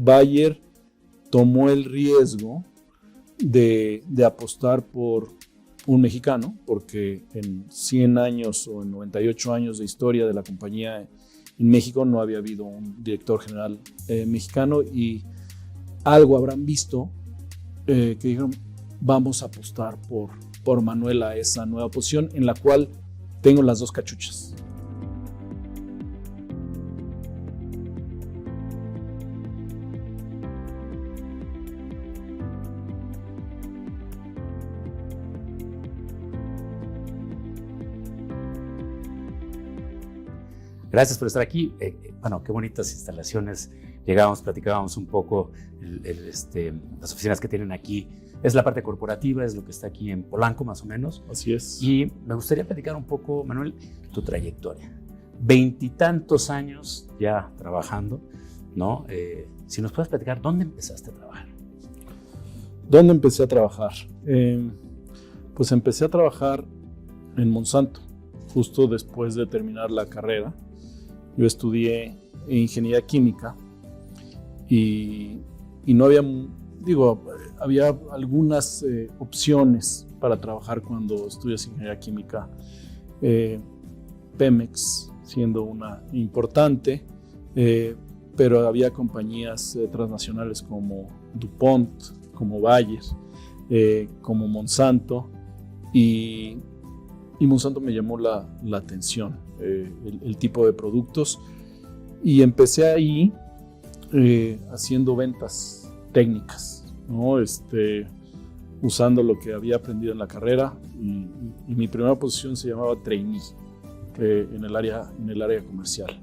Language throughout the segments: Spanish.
Bayer tomó el riesgo de apostar por un mexicano, porque en 100 años o en 98 años de historia de la compañía en México no había habido un director general mexicano, y algo habrán visto que dijeron, vamos a apostar por Manuel a esa nueva posición en la cual tengo las dos cachuchas. Gracias por estar aquí. Bueno, qué bonitas instalaciones. Llegábamos, platicábamos un poco las oficinas que tienen aquí. Es la parte corporativa, es lo que está aquí en Polanco, más o menos. Así es. Y me gustaría platicar un poco, Manuel, tu trayectoria. 20 y tantos años ya trabajando, ¿no? Si nos puedes platicar, ¿dónde empezaste a trabajar? ¿Dónde empecé a trabajar? Pues empecé a trabajar en Monsanto, justo después de terminar la carrera. Yo estudié ingeniería química y no había, había algunas opciones para trabajar cuando estudias ingeniería química. Pemex siendo una importante, pero había compañías transnacionales como DuPont, como Bayer, como Monsanto, y Monsanto me llamó la atención, el tipo de productos, y empecé ahí haciendo ventas técnicas, ¿no? Usando lo que había aprendido en la carrera, y mi primera posición se llamaba trainee en el área comercial.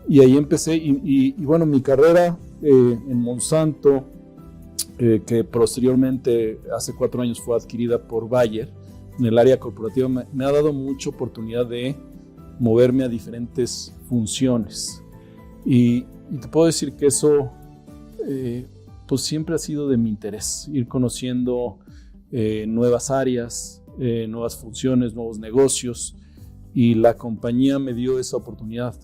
Y ahí empecé, y bueno, mi carrera en Monsanto, que posteriormente hace 4 años fue adquirida por Bayer, en el área corporativa, me ha dado mucha oportunidad de moverme a diferentes funciones, y te puedo decir que eso pues siempre ha sido de mi interés, ir conociendo nuevas áreas, nuevas funciones, nuevos negocios, y la compañía me dio esa oportunidad.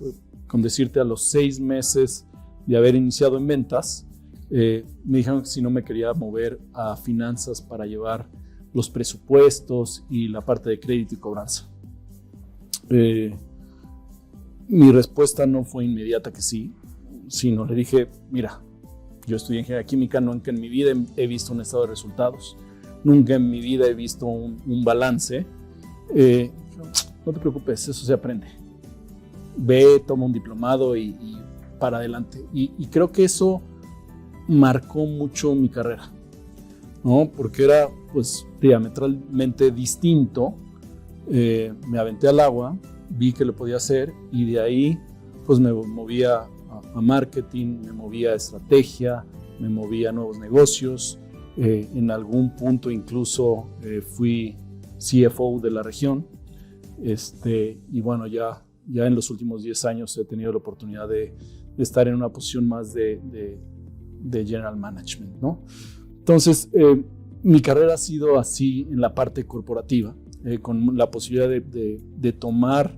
Con decirte, a los 6 meses de haber iniciado en ventas, me dijeron que si no me quería mover a finanzas para llevar los presupuestos y la parte de crédito y cobranza. Mi respuesta no fue inmediata que sí, sino le dije, mira, yo estudié ingeniería química, nunca en mi vida he visto un estado de resultados, nunca en mi vida he visto un balance. No te preocupes, eso se aprende. Ve, toma un diplomado y para adelante. Y creo que eso marcó mucho mi carrera, ¿no? Porque era pues diametralmente distinto. Me aventé al agua, vi que lo podía hacer, y de ahí pues me movía a marketing, me movía a estrategia, me movía a nuevos negocios. En algún punto incluso fui CFO de la región. Y bueno, ya en los últimos 10 años he tenido la oportunidad de estar en una posición más de general management, ¿no? Entonces, mi carrera ha sido así en la parte corporativa, con la posibilidad de tomar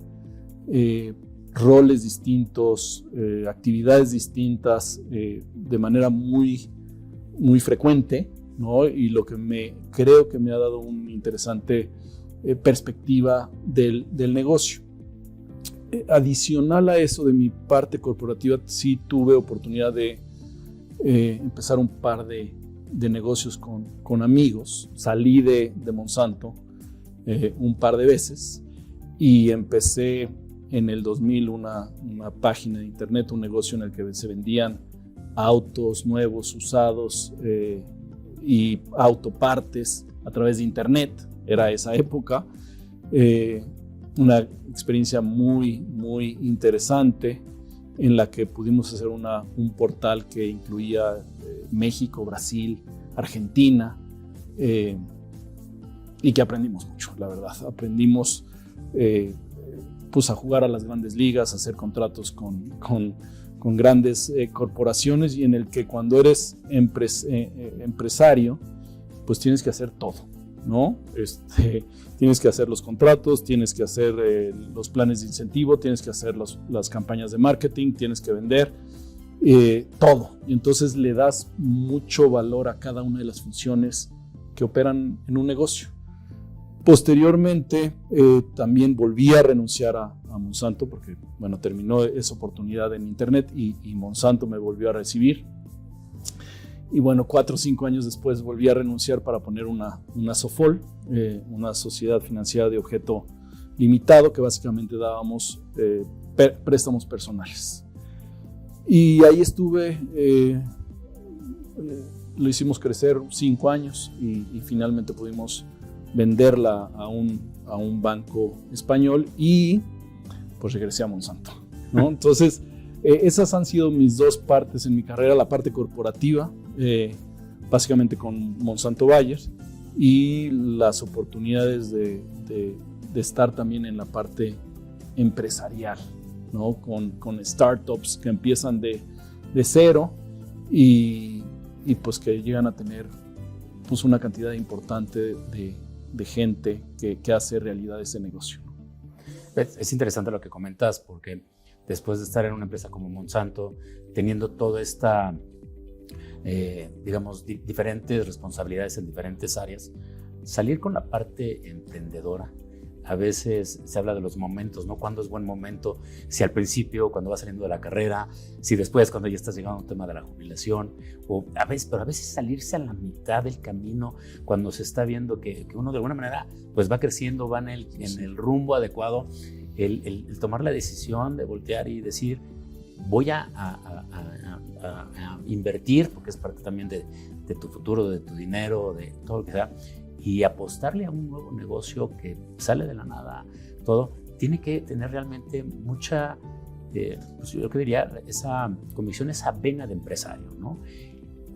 roles distintos, actividades distintas, de manera muy, muy frecuente, ¿no? Y lo que creo que me ha dado una interesante perspectiva del negocio. Adicional a eso, de mi parte corporativa, sí tuve oportunidad de empezar un par de negocios con amigos. Salí de Monsanto un par de veces, y empecé en el 2000 una página de internet, un negocio en el que se vendían autos nuevos, usados, y autopartes a través de internet. Era esa época. Una experiencia muy, muy interesante, en la que pudimos hacer un portal que incluía México, Brasil, Argentina, y que aprendimos mucho, la verdad. Aprendimos pues a jugar a las grandes ligas, a hacer contratos con grandes corporaciones, y en el que cuando eres empresario, pues tienes que hacer todo, ¿no? Tienes que hacer los contratos, tienes que hacer los planes de incentivo, tienes que hacer las campañas de marketing, tienes que vender, todo. Y entonces le das mucho valor a cada una de las funciones que operan en un negocio. Posteriormente, también volví a renunciar a Monsanto porque, bueno, terminó esa oportunidad en Internet y Monsanto me volvió a recibir. Y bueno, 4 o 5 años después volví a renunciar para poner una SOFOL, una sociedad financiera de objeto limitado, que básicamente dábamos préstamos personales. Y ahí estuve, lo hicimos crecer 5 años y finalmente pudimos venderla a un banco español y pues regresé a Monsanto, ¿no? Entonces, esas han sido mis 2 partes en mi carrera, la parte corporativa, básicamente con Monsanto Bayer, y las oportunidades de estar también en la parte empresarial, ¿no? Con startups que empiezan de cero y pues que llegan a tener pues una cantidad importante de gente que hace realidad ese negocio. Es interesante lo que comentas, porque después de estar en una empresa como Monsanto, teniendo toda esta, digamos, diferentes responsabilidades en diferentes áreas, salir con la parte emprendedora. A veces se habla de los momentos, ¿no? ¿Cuándo es buen momento? Si al principio, cuando vas saliendo de la carrera, si después, cuando ya estás llegando a un tema de la jubilación, pero a veces salirse a la mitad del camino, cuando se está viendo que uno de alguna manera pues va creciendo, va en el rumbo adecuado, el tomar la decisión de voltear y decir, voy a invertir, porque es parte también de tu futuro, de tu dinero, de todo lo que sea, y apostarle a un nuevo negocio que sale de la nada, todo, tiene que tener realmente mucha, pues yo que diría, esa convicción, esa vena de empresario, ¿no?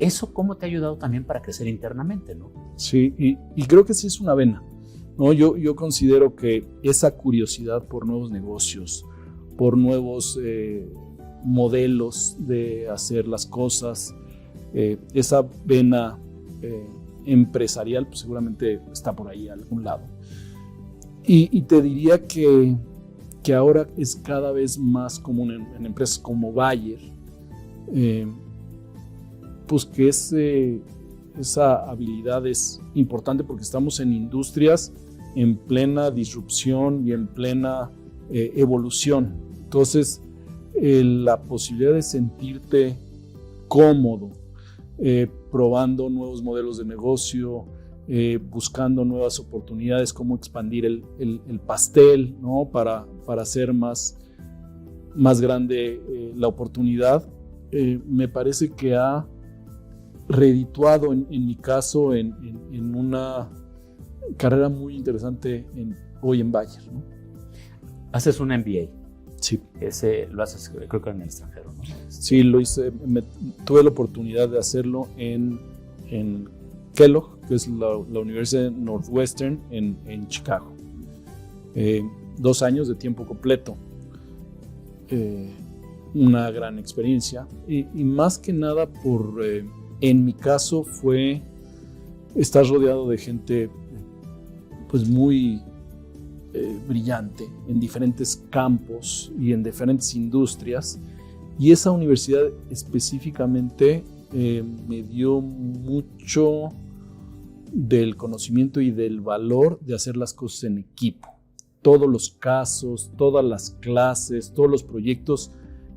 ¿Eso cómo te ha ayudado también para crecer internamente, no? Sí, y creo que sí es una vena, ¿no? Yo considero que esa curiosidad por nuevos negocios, por nuevos modelos de hacer las cosas, esa vena empresarial, pues seguramente está por ahí a algún lado. Y te diría que ahora es cada vez más común en empresas como Bayer, pues que esa habilidad es importante porque estamos en industrias en plena disrupción y en plena evolución. Entonces, la posibilidad de sentirte cómodo, probando nuevos modelos de negocio, buscando nuevas oportunidades, cómo expandir el pastel, ¿no? para hacer más grande la oportunidad, me parece que ha redituado en mi caso en una carrera muy interesante hoy en Bayer, ¿no? Haces un MBA. Sí. Ese lo haces, creo que en el extranjero, ¿no? Sí, lo hice. Tuve la oportunidad de hacerlo en Kellogg, que es la Universidad Northwestern en Chicago. 2 años de tiempo completo. Una gran experiencia. Y más que nada en mi caso fue estar rodeado de gente pues muy brillante en diferentes campos y en diferentes industrias, y esa universidad específicamente me dio mucho del conocimiento y del valor de hacer las cosas en equipo. Todos los casos, todas las clases, todos los proyectos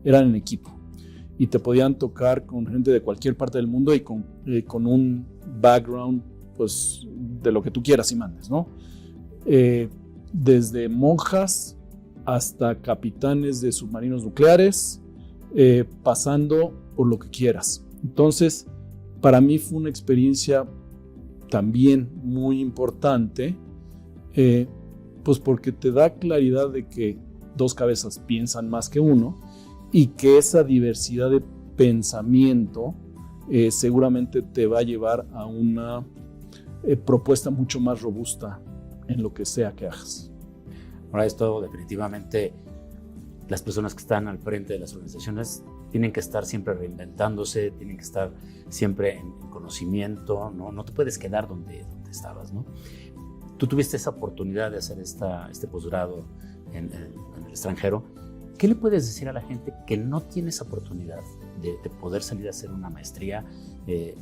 eran en equipo y te podían tocar con gente de cualquier parte del mundo y con un background pues de lo que tú quieras y mandes, ¿no? Desde monjas hasta capitanes de submarinos nucleares, pasando por lo que quieras. Entonces, para mí fue una experiencia también muy importante, pues porque te da claridad de que 2 cabezas piensan más que uno y que esa diversidad de pensamiento seguramente te va a llevar a una propuesta mucho más robusta en lo que sea que hagas. Ahora, esto definitivamente, las personas que están al frente de las organizaciones tienen que estar siempre reinventándose, tienen que estar siempre en conocimiento, no te puedes quedar donde estabas, ¿no? Tú tuviste esa oportunidad de hacer este posgrado en el extranjero. ¿Qué le puedes decir a la gente que no tiene esa oportunidad de poder salir a hacer una maestría,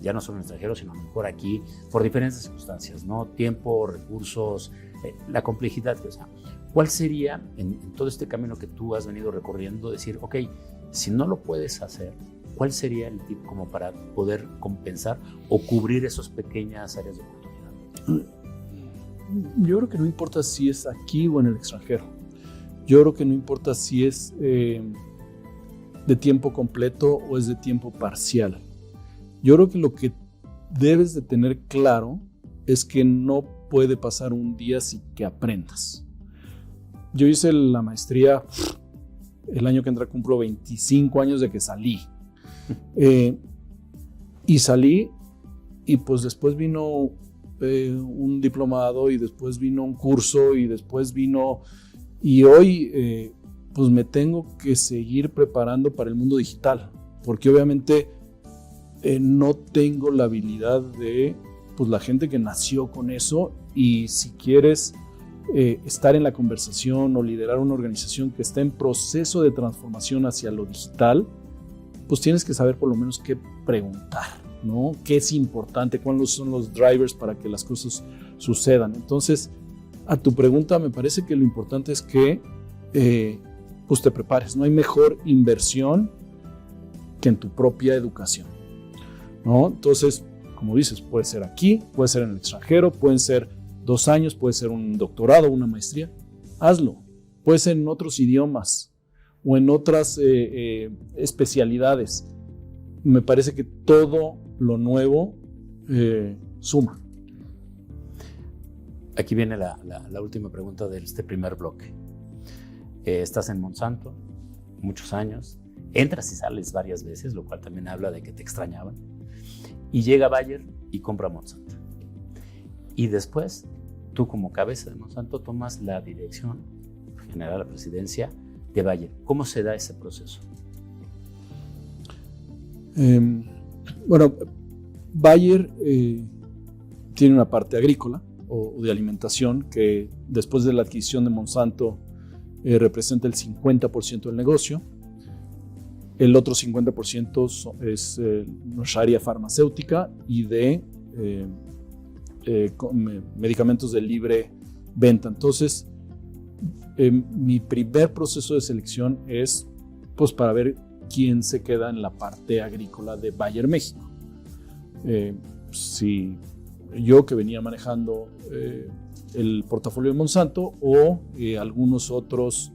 ya no solo en el extranjero, sino a lo mejor aquí, por diferentes circunstancias, ¿no? Tiempo, recursos, la complejidad que sea. ¿Cuál sería, en todo este camino que tú has venido recorriendo, decir, ok, si no lo puedes hacer, ¿cuál sería el tip como para poder compensar o cubrir esas pequeñas áreas de oportunidad? Yo creo que no importa si es aquí o en el extranjero. Yo creo que no importa si es de tiempo completo o es de tiempo parcial. Yo creo que lo que debes de tener claro es que no puede pasar un día sin que aprendas. Yo hice la maestría el año que entra, cumplo 25 años de que salí. Y salí y pues después vino un diplomado y después vino un curso y después vino... Y hoy pues me tengo que seguir preparando para el mundo digital, porque obviamente no tengo la habilidad de pues la gente que nació con eso, y si quieres estar en la conversación o liderar una organización que está en proceso de transformación hacia lo digital, pues tienes que saber por lo menos qué preguntar, ¿no? ¿Qué es importante? ¿Cuáles son los drivers para que las cosas sucedan? Entonces, a tu pregunta, me parece que lo importante es que pues te prepares. No hay mejor inversión que en tu propia educación, ¿no? Entonces, como dices, puede ser aquí, puede ser en el extranjero, pueden ser 2 años, puede ser un doctorado, una maestría. Hazlo. Puede ser en otros idiomas o en otras especialidades. Me parece que todo lo nuevo suma. Aquí viene la última pregunta de este primer bloque. Estás en Monsanto muchos años, entras y sales varias veces, lo cual también habla de que te extrañaban, y llega Bayer y compra Monsanto. Y después, tú como cabeza de Monsanto tomas la dirección general, la presidencia de Bayer. ¿Cómo se da ese proceso? Bueno, Bayer tiene una parte agrícola o de alimentación que después de la adquisición de Monsanto representa el 50% del negocio. El otro 50% es nuestra área farmacéutica y de medicamentos de libre venta. Entonces, mi primer proceso de selección es pues para ver quién se queda en la parte agrícola de Bayer México. Si yo, que venía manejando el portafolio de Monsanto, o algunos otros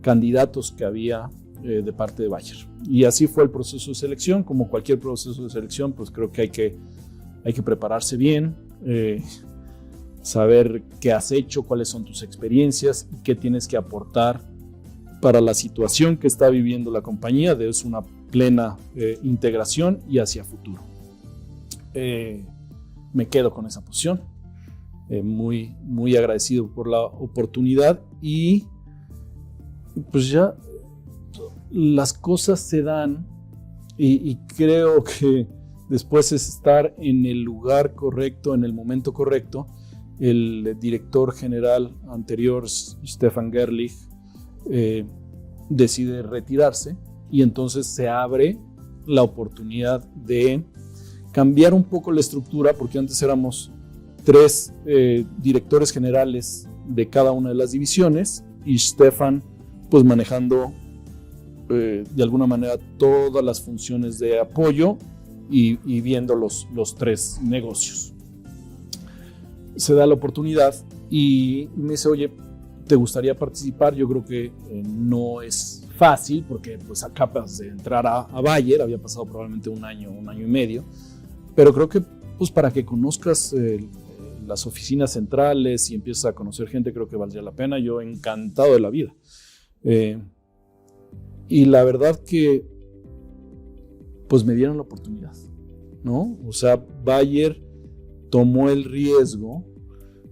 candidatos que había de parte de Bayer. Y así fue el proceso de selección. Como cualquier proceso de selección, pues creo que hay que prepararse bien, saber qué has hecho, cuáles son tus experiencias y qué tienes que aportar para la situación que está viviendo la compañía, de una plena integración y hacia futuro. Me quedo con esa posición, muy, muy agradecido por la oportunidad, y pues ya las cosas se dan, y creo que después es estar en el lugar correcto, en el momento correcto. El director general anterior, Stefan Gerlich, decide retirarse, y entonces se abre la oportunidad de cambiar un poco la estructura, porque antes éramos 3 directores generales de cada una de las divisiones, y Stefan pues manejando de alguna manera todas las funciones de apoyo y viendo los 3 negocios. Se da la oportunidad y me dice, oye, ¿te gustaría participar? Yo creo que no es fácil, porque pues acabas de entrar a Bayer, había pasado probablemente un año y medio, pero creo que pues para que conozcas las oficinas centrales y empieces a conocer gente, creo que valdría la pena. Yo encantado de la vida. Y la verdad que pues me dieron la oportunidad, ¿no? O sea, Bayer tomó el riesgo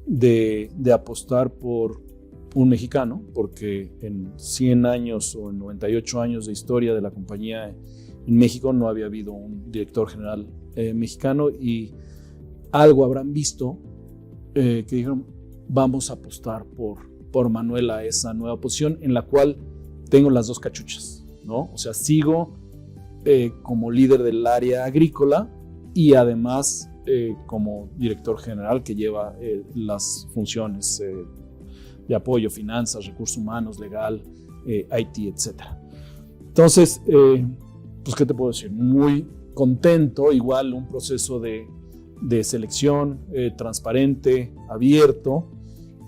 de apostar por un mexicano, porque en 100 años o en 98 años de historia de la compañía en México no había habido un director general mexicano, y algo habrán visto que dijeron, vamos a apostar por Manuel a esa nueva posición, en la cual tengo las 2 cachuchas, ¿no? O sea, sigo como líder del área agrícola y además como director general que lleva las funciones de apoyo, finanzas, recursos humanos, legal, IT, etc. Entonces, pues, ¿qué te puedo decir? Muy contento, igual un proceso de selección transparente, abierto,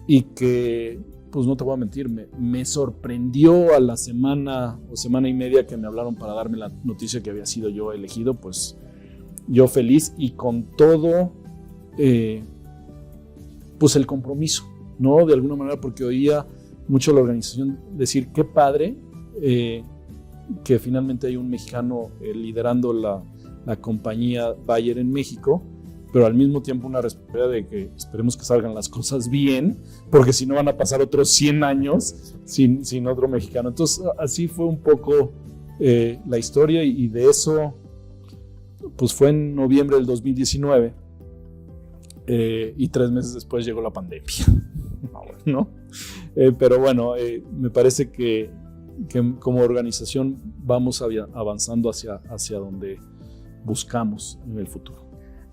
y que, pues no te voy a mentir, me sorprendió a la semana o semana y media que me hablaron para darme la noticia que había sido yo elegido. Pues yo feliz y con todo, pues el compromiso, ¿no? De alguna manera, porque oía mucho la organización decir, qué padre que finalmente hay un mexicano liderando la compañía Bayer en México, pero al mismo tiempo una responsabilidad de que esperemos que salgan las cosas bien, porque si no van a pasar otros 100 años sin otro mexicano. Entonces, así fue un poco la historia, y de eso, pues fue en noviembre del 2019, y 3 meses después llegó la pandemia, ¿no? Pero bueno, me parece que como organización vamos avanzando hacia donde buscamos en el futuro.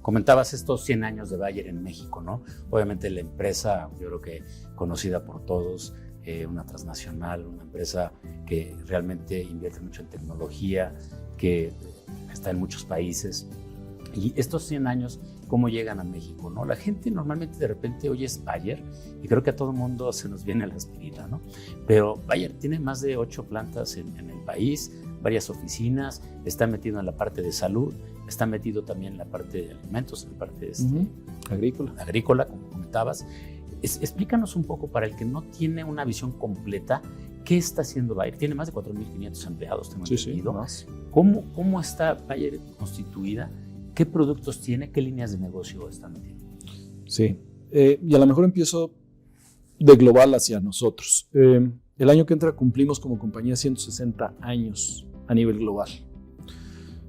Comentabas estos 100 años de Bayer en México, ¿no? Obviamente la empresa, yo creo que conocida por todos, una transnacional, una empresa que realmente invierte mucho en tecnología, que está en muchos países. Y estos 100 años, ¿cómo llegan a México, no? La gente normalmente de repente oye es Bayer y creo que a todo el mundo se nos viene la espinita, ¿no? Pero Bayer tiene más de 8 plantas en el país, varias oficinas, está metido en la parte de salud, está metido también en la parte de alimentos, en la parte agrícola, como comentabas. Explícanos un poco, para el que no tiene una visión completa, ¿qué está haciendo Bayer? Tiene más de 4.500 empleados, tengo entendido. Sí, ¿Cómo está Bayer constituida? ¿Qué productos tiene? ¿Qué líneas de negocio están metiendo? Sí, y a lo mejor empiezo de global hacia nosotros. El año que entra cumplimos como compañía 160 años a nivel global.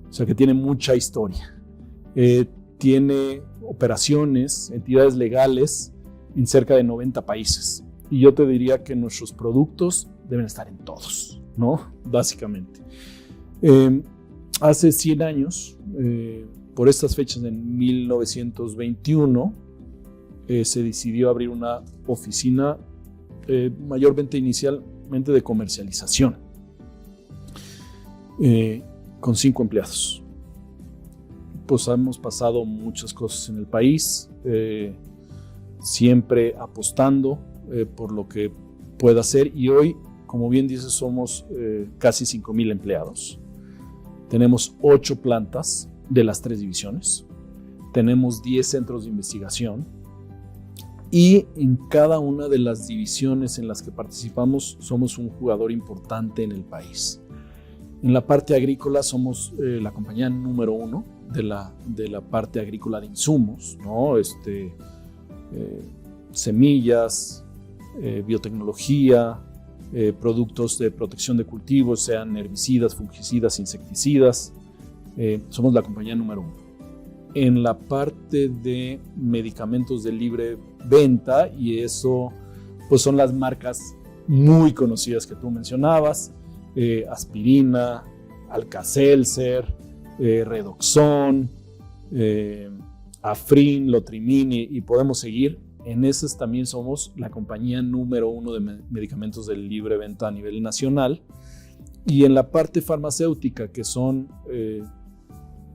O sea que tiene mucha historia. Tiene operaciones, entidades legales en cerca de 90 países. Y yo te diría que nuestros productos deben estar en todos, ¿no? Básicamente. Hace 100 años, por estas fechas, en 1921, se decidió abrir una oficina mayormente inicialmente de comercialización, con 5 empleados. Pues hemos pasado muchas cosas en el país, siempre apostando por lo que pueda hacer, y hoy, como bien dices, somos casi 5,000 empleados. Tenemos 8 plantas de las 3 divisiones, tenemos 10 centros de investigación, y en cada una de las divisiones en las que participamos somos un jugador importante en el país. En la parte agrícola somos la compañía número 1 de la parte agrícola de insumos, ¿no? Semillas, biotecnología, productos de protección de cultivos, sean herbicidas, fungicidas, insecticidas. Somos la compañía número 1. En la parte de medicamentos de libre venta, y eso pues son las marcas muy conocidas que tú mencionabas, aspirina, Alka-Seltzer, Redoxon, Afrin, Lotrimin, y podemos seguir. En esas también somos la compañía número 1 de medicamentos de libre venta a nivel nacional. Y en la parte farmacéutica, que son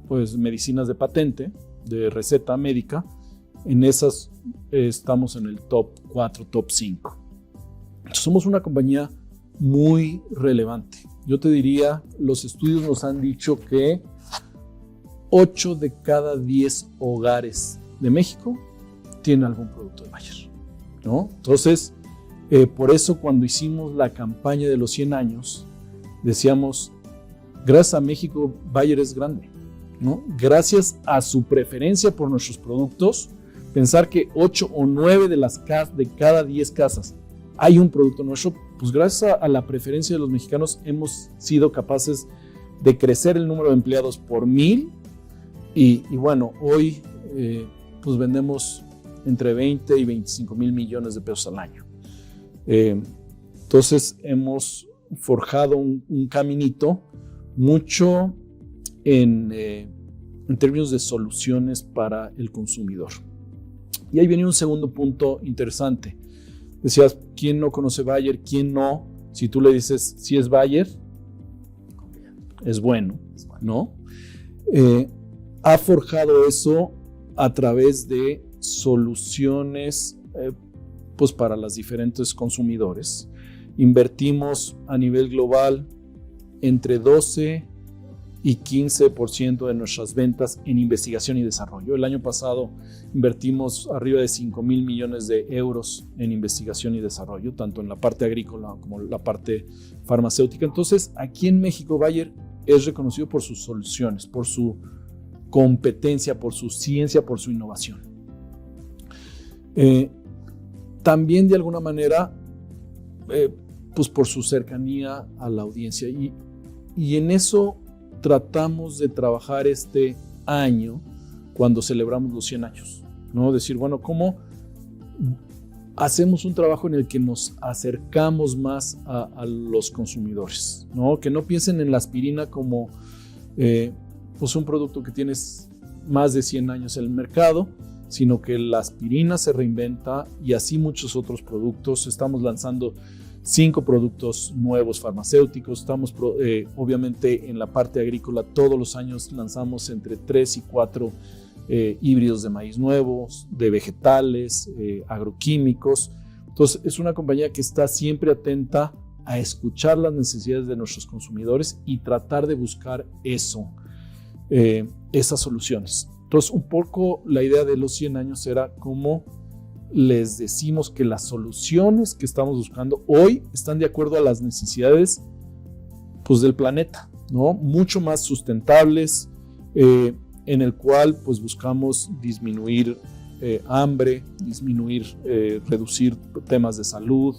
pues medicinas de patente, de receta médica, en esas estamos en el top 4, top 5. Somos una compañía muy relevante. Yo te diría, los estudios nos han dicho que 8 de cada 10 hogares de México tienen algún producto de Bayer, ¿no? Entonces, por eso cuando hicimos la campaña de los 100 años, decíamos, gracias a México, Bayer es grande, ¿no? Gracias a su preferencia por nuestros productos, pensar que 8 o 9 de cada 10 casas hay un producto nuestro, pues gracias a la preferencia de los mexicanos hemos sido capaces de crecer el número de empleados por 1,000, y bueno, hoy pues vendemos entre 20 y 25 mil millones de pesos al año. Entonces hemos forjado un caminito mucho en términos de soluciones para el consumidor. Y ahí viene un segundo punto interesante. Decías, ¿quién no conoce Bayer? ¿Quién no? Si tú le dices, si es Bayer, es bueno, ¿no? Ha forjado eso a través de soluciones pues para los diferentes consumidores. Invertimos a nivel global entre 12 y 15% de nuestras ventas en investigación y desarrollo. El año pasado invertimos arriba de 5,000 millones de euros en investigación y desarrollo, tanto en la parte agrícola como en la parte farmacéutica. Entonces, aquí en México, Bayer es reconocido por sus soluciones, por su competencia, por su ciencia, por su innovación. También de alguna manera, pues por su cercanía a la audiencia. Y en eso tratamos de trabajar este año cuando celebramos los 100 años, ¿no? Decir, bueno, ¿cómo hacemos un trabajo en el que nos acercamos más a los consumidores, ¿no? Que no piensen en la aspirina como pues un producto que tienes más de 100 años en el mercado, sino que la aspirina se reinventa y así muchos otros productos. Estamos lanzando 5 productos nuevos farmacéuticos. Estamos obviamente en la parte agrícola, todos los años lanzamos entre 3 y 4 híbridos de maíz nuevos, de vegetales, agroquímicos. Entonces es una compañía que está siempre atenta a escuchar las necesidades de nuestros consumidores y tratar de buscar esas soluciones. Entonces un poco la idea de los 100 años era cómo les decimos que las soluciones que estamos buscando hoy están de acuerdo a las necesidades pues, del planeta, ¿no? Mucho más sustentables, en el cual pues, buscamos disminuir hambre, reducir temas de salud,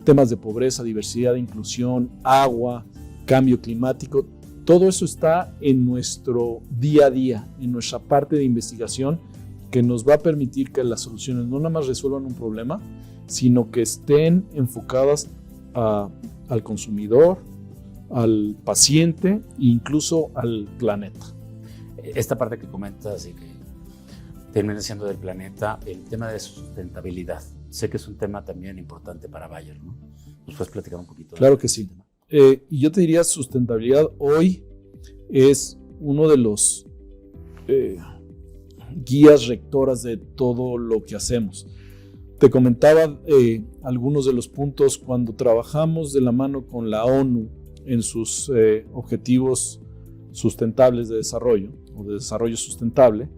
temas de pobreza, diversidad, inclusión, agua, cambio climático. Todo eso está en nuestro día a día, en nuestra parte de investigación, que nos va a permitir que las soluciones no nada más resuelvan un problema, sino que estén enfocadas al consumidor, al paciente e incluso al planeta. Esta parte que comentas y que termina siendo del planeta, el tema de sustentabilidad. Sé que es un tema también importante para Bayer, ¿no? ¿Nos puedes platicar un poquito? Claro que sí. Y yo te diría, sustentabilidad hoy es uno de los guías rectoras de todo lo que hacemos. Te comentaba algunos de los puntos cuando trabajamos de la mano con la ONU en sus objetivos sustentables de desarrollo o de desarrollo sustentable,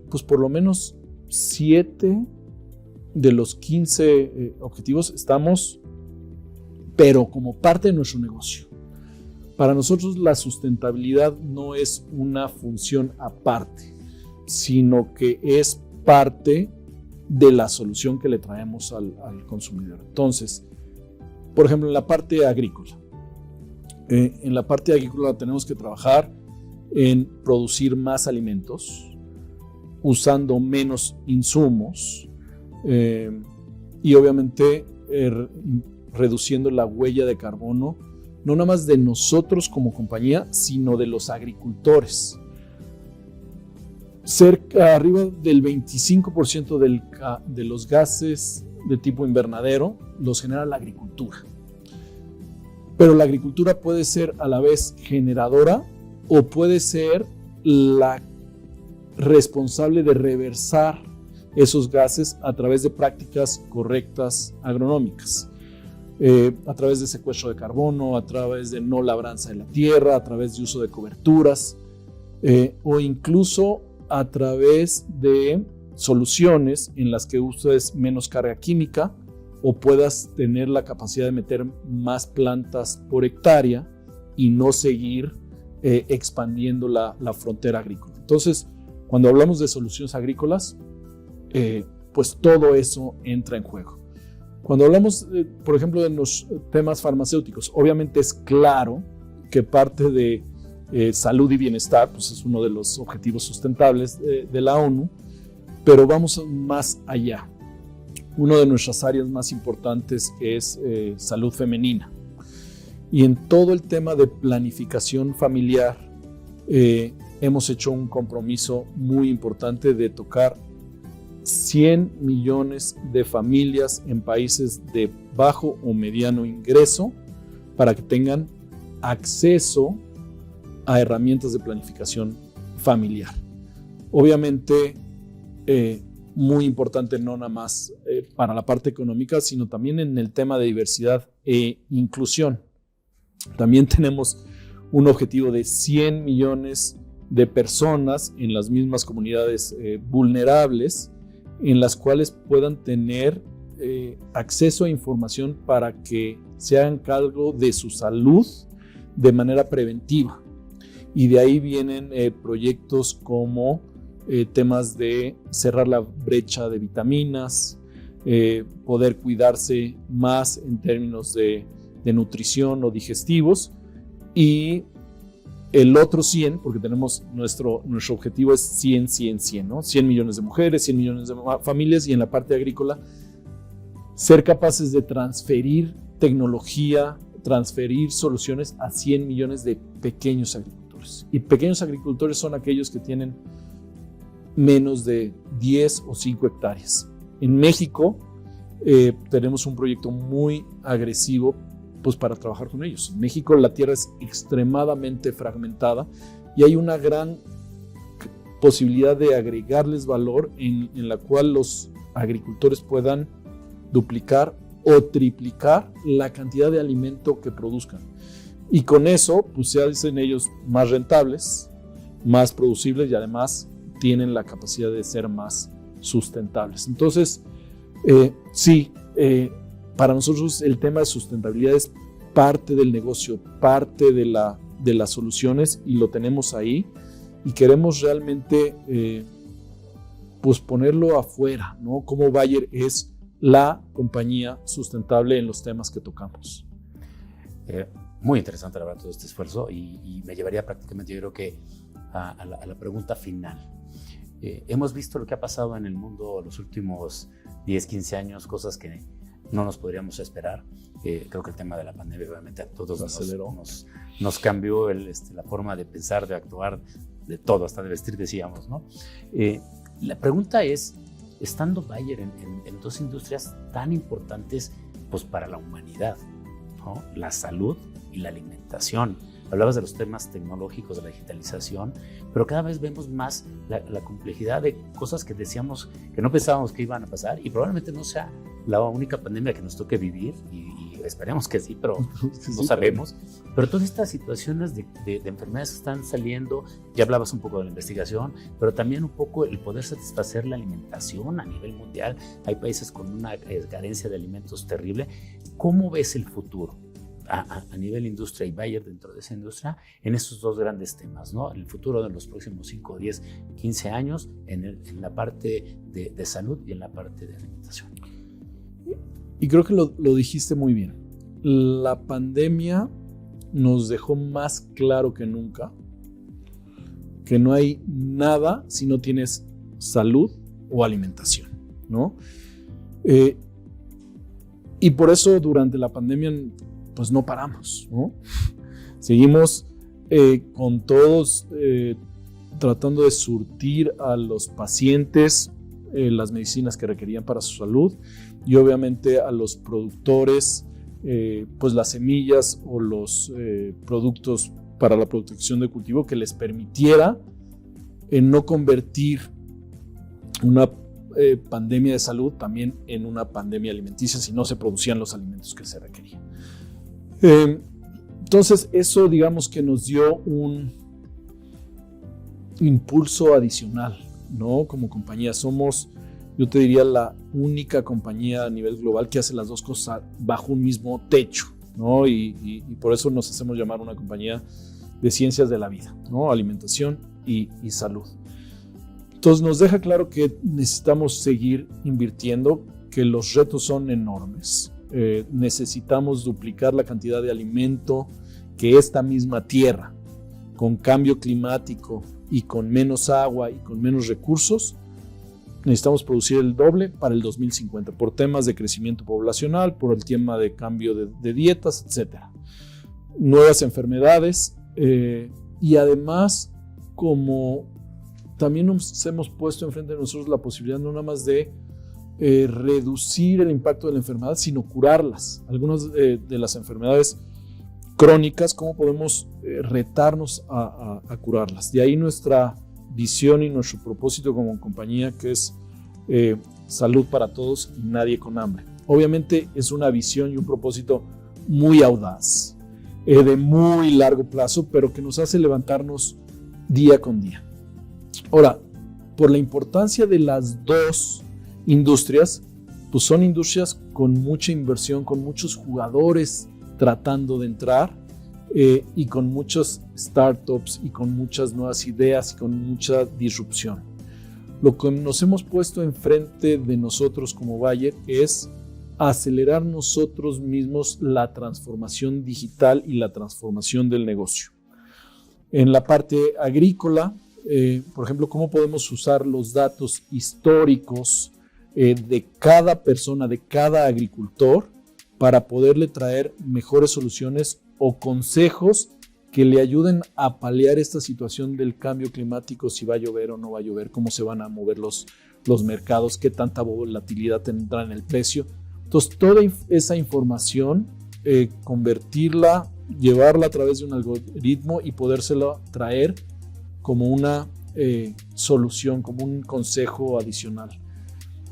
pues por lo menos 7 de los 15 objetivos estamos, pero como parte de nuestro negocio. Para nosotros la sustentabilidad no es una función aparte, sino que es parte de la solución que le traemos al consumidor. Entonces, por ejemplo, en la parte agrícola. En la parte agrícola tenemos que trabajar en producir más alimentos, usando menos insumos y obviamente reduciendo la huella de carbono, no nada más de nosotros como compañía, sino de los agricultores. Arriba del 25% de los gases de tipo invernadero los genera la agricultura. Pero la agricultura puede ser a la vez generadora o puede ser la responsable de reversar esos gases a través de prácticas correctas agronómicas, a través de secuestro de carbono, a través de no labranza de la tierra, a través de uso de coberturas o incluso a través de soluciones en las que uses menos carga química o puedas tener la capacidad de meter más plantas por hectárea y no seguir expandiendo la frontera agrícola. Entonces, cuando hablamos de soluciones agrícolas, pues todo eso entra en juego. Cuando hablamos, por ejemplo, de los temas farmacéuticos, obviamente es claro que parte de salud y bienestar, pues es uno de los objetivos sustentables de la ONU, pero vamos más allá. Una de nuestras áreas más importantes es salud femenina. Y en todo el tema de planificación familiar hemos hecho un compromiso muy importante de tocar 100 millones de familias en países de bajo o mediano ingreso para que tengan acceso a herramientas de planificación familiar. Obviamente, muy importante no nada más para la parte económica, sino también en el tema de diversidad e inclusión. También tenemos un objetivo de 100 millones de personas en las mismas comunidades vulnerables, en las cuales puedan tener acceso a información para que se hagan cargo de su salud de manera preventiva. Y de ahí vienen proyectos como temas de cerrar la brecha de vitaminas, poder cuidarse más en términos de nutrición o digestivos, y el otro 100, porque tenemos nuestro objetivo es 100, 100, 100, ¿no? 100 millones de mujeres, 100 millones de familias, y en la parte agrícola ser capaces de transferir tecnología, transferir soluciones a 100 millones de pequeños agricultores. Y pequeños agricultores son aquellos que tienen menos de 10 o 5 hectáreas. En México tenemos un proyecto muy agresivo pues, para trabajar con ellos. En México la tierra es extremadamente fragmentada y hay una gran posibilidad de agregarles valor en la cual los agricultores puedan duplicar o triplicar la cantidad de alimento que produzcan. Y con eso pues, se hacen ellos más rentables, más producibles y además tienen la capacidad de ser más sustentables. Entonces, para nosotros el tema de sustentabilidad es parte del negocio, parte de las soluciones, y lo tenemos ahí y queremos realmente pues ponerlo afuera, ¿no? Como Bayer es la compañía sustentable en los temas que tocamos. Muy interesante, la verdad, todo este esfuerzo, y me llevaría prácticamente, yo creo que a la pregunta final. Hemos visto lo que ha pasado en el mundo los últimos 10, 15 años, cosas que no nos podríamos esperar. Creo que el tema de la pandemia obviamente a todos nos cambió la forma de pensar, de actuar, de todo, hasta de vestir, decíamos, ¿no? La pregunta es, estando Bayer en dos industrias tan importantes pues, para la humanidad, ¿no? La salud y la alimentación. Hablabas de los temas tecnológicos, de la digitalización, pero cada vez vemos más la complejidad de cosas que decíamos que no pensábamos que iban a pasar, y probablemente no sea la única pandemia que nos toque vivir, y esperemos que sí, pero no sabemos. Pero todas estas situaciones de enfermedades que están saliendo, ya hablabas un poco de la investigación, pero también un poco el poder satisfacer la alimentación a nivel mundial. Hay países con una carencia de alimentos terrible. ¿Cómo ves el futuro a nivel industria y Bayer dentro de esa industria en estos dos grandes temas, ¿no? El futuro de los próximos 5, 10, 15 años en la parte de salud y en la parte de alimentación? Y creo que lo dijiste muy bien. La pandemia nos dejó más claro que nunca que no hay nada si no tienes salud o alimentación, ¿no? Y por eso durante la pandemia pues no paramos, ¿no? Seguimos con todos tratando de surtir a los pacientes las medicinas que requerían para su salud, y obviamente a los productores pues las semillas o los productos para la protección de cultivo que les permitiera no convertir una pandemia de salud también en una pandemia alimenticia si no se producían los alimentos que se requerían. Entonces eso digamos que nos dio un impulso adicional, ¿no? Como compañía somos, yo te diría, la única compañía a nivel global que hace las dos cosas bajo un mismo techo, ¿no? Y por eso nos hacemos llamar una compañía de ciencias de la vida, ¿no? Alimentación y salud. Entonces nos deja claro que necesitamos seguir invirtiendo, que los retos son enormes. Necesitamos duplicar la cantidad de alimento que esta misma tierra, con cambio climático y con menos agua y con menos recursos, necesitamos producir el doble para el 2050 por temas de crecimiento poblacional, por el tema de cambio de dietas, etc. Nuevas enfermedades y además como también nos hemos puesto enfrente de nosotros la posibilidad no nada más de reducir el impacto de la enfermedad, sino curarlas. Algunas de las enfermedades crónicas, cómo podemos retarnos a curarlas. De ahí nuestra visión y nuestro propósito como compañía, que es salud para todos y nadie con hambre. Obviamente es una visión y un propósito muy audaz, de muy largo plazo, pero que nos hace levantarnos día con día. Ahora, por la importancia de las dos industrias, pues son industrias con mucha inversión, con muchos jugadores tratando de entrar y con muchas startups y con muchas nuevas ideas y con mucha disrupción. Lo que nos hemos puesto enfrente de nosotros como Bayer es acelerar nosotros mismos la transformación digital y la transformación del negocio. En la parte agrícola, por ejemplo, cómo podemos usar los datos históricos de cada persona, de cada agricultor, para poderle traer mejores soluciones o consejos que le ayuden a paliar esta situación del cambio climático, si va a llover o no va a llover, cómo se van a mover los mercados, qué tanta volatilidad tendrá en el precio. Entonces, toda esa información, convertirla, llevarla a través de un algoritmo y podérsela traer como una solución, como un consejo adicional.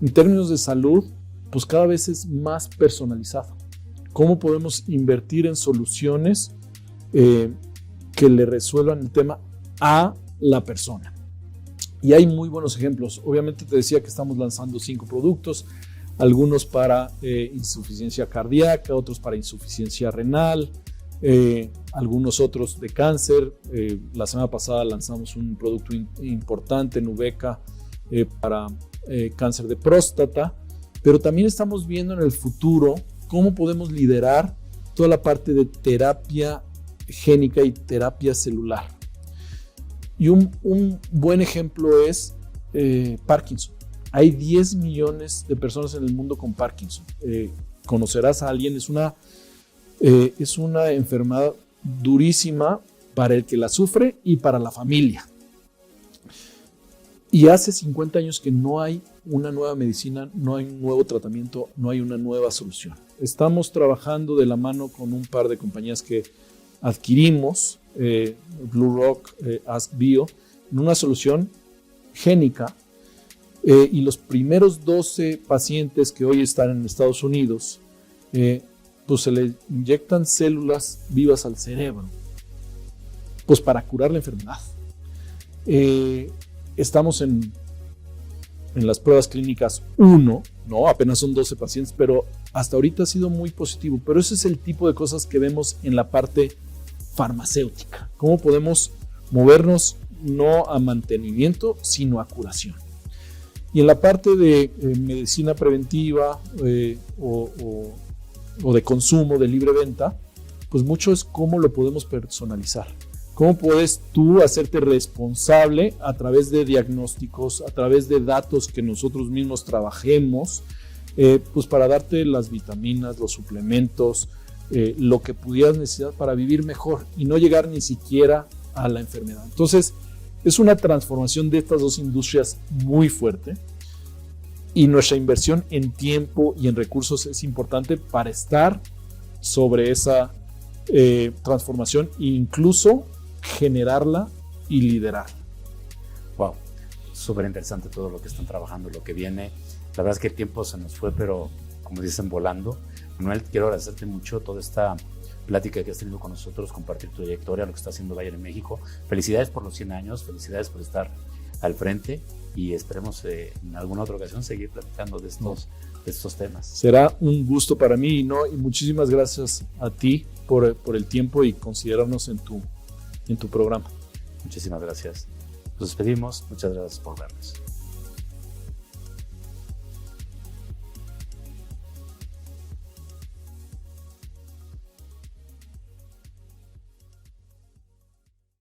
En términos de salud, pues cada vez es más personalizado. ¿Cómo podemos invertir en soluciones que le resuelvan el tema a la persona? Y hay muy buenos ejemplos. Obviamente te decía que estamos lanzando 5 productos, algunos para insuficiencia cardíaca, otros para insuficiencia renal, algunos otros de cáncer. La semana pasada lanzamos un producto importante, Nubeqa, para cáncer de próstata, pero también estamos viendo en el futuro cómo podemos liderar toda la parte de terapia génica y terapia celular. Y un buen ejemplo es Parkinson. Hay 10 millones de personas en el mundo con Parkinson. Conocerás a alguien, es una enfermedad durísima para el que la sufre y para la familia. Y hace 50 años que no hay una nueva medicina, no hay un nuevo tratamiento, no hay una nueva solución. Estamos trabajando de la mano con un par de compañías que adquirimos, BlueRock, AskBio, en una solución génica. Y los primeros 12 pacientes que hoy están en Estados Unidos, pues se les inyectan células vivas al cerebro, pues para curar la enfermedad. Estamos en las pruebas clínicas 1, ¿no? Apenas son 12 pacientes, pero hasta ahorita ha sido muy positivo. Pero ese es el tipo de cosas que vemos en la parte farmacéutica. ¿Cómo podemos movernos no a mantenimiento, sino a curación? Y en la parte de medicina preventiva o de consumo, de libre venta, pues mucho es cómo lo podemos personalizar. ¿Cómo puedes tú hacerte responsable a través de diagnósticos, a través de datos que nosotros mismos trabajemos, pues para darte las vitaminas, los suplementos, lo que pudieras necesitar para vivir mejor y no llegar ni siquiera a la enfermedad? Entonces, es una transformación de estas dos industrias muy fuerte y nuestra inversión en tiempo y en recursos es importante para estar sobre esa transformación e incluso generarla y liderar. Wow, súper interesante todo lo que están trabajando, lo que viene. La verdad es que el tiempo se nos fue, pero como dicen, volando. Manuel, quiero agradecerte mucho toda esta plática que has tenido con nosotros, compartir tu trayectoria, lo que está haciendo Bayer en México. Felicidades por los 100 años, felicidades por estar al frente y esperemos en alguna otra ocasión seguir platicando de estos temas. Será un gusto para mí y muchísimas gracias a ti por el tiempo y considerarnos en tu programa. Muchísimas gracias. Nos despedimos. Muchas gracias por vernos.